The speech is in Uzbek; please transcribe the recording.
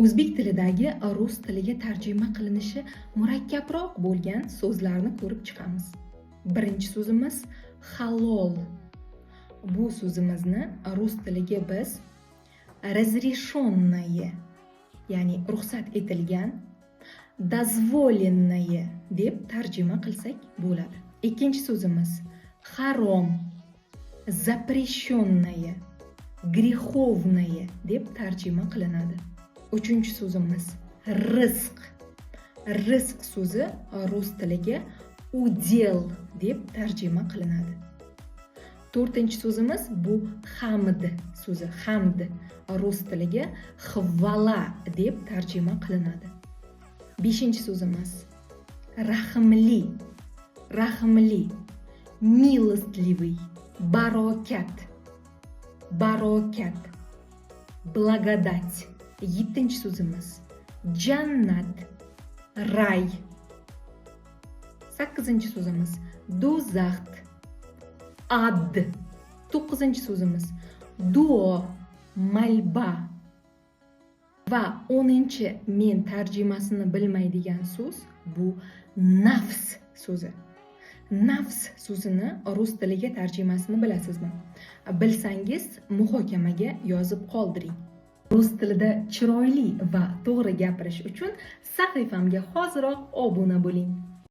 O'zbek tilidagi rus tiliga tarjima qilinishi murakkabroq bo'lgan so'zlarni ko'rib chiqamiz. Birinchi so'zimiz halol. Bu so'zimizni rus tiliga biz разрешенное, ya'ni ruxsat etilgan, дозволенное deb tarjima qilsak bo'ladi. Ikkinchi so'zimiz harom, запрещенное, греховное deb tarjima qilinadi. Uchinchi so'zimiz rizq. Rizq so'zi rus tiliga udel deb tarjima qilinadi. To'rtinchi so'zimiz bu hamd so'zi. Hamd rus tiliga hvala deb tarjima qilinadi. Beshinchi so'zimiz rahmli. Rahmli, milостливый, barokat. Barokat, благодать. Yettinchi so'zimiz jannat, ray. Sakkizinchi so'zimiz do'zax, ad. To'qqizinchi so'zimiz duo, malba. Va 10-chi men tarjimasini bilmaydigan so'z bu nafs so'zi. Nafs so'zini rus tiliga tarjimasini bilasizmi? Bilsangiz muhokamaga yozib qoldiring. Rus tilida chiroyli va to'g'ri gapirish uchun sahifamga hoziroq obuna bo'ling.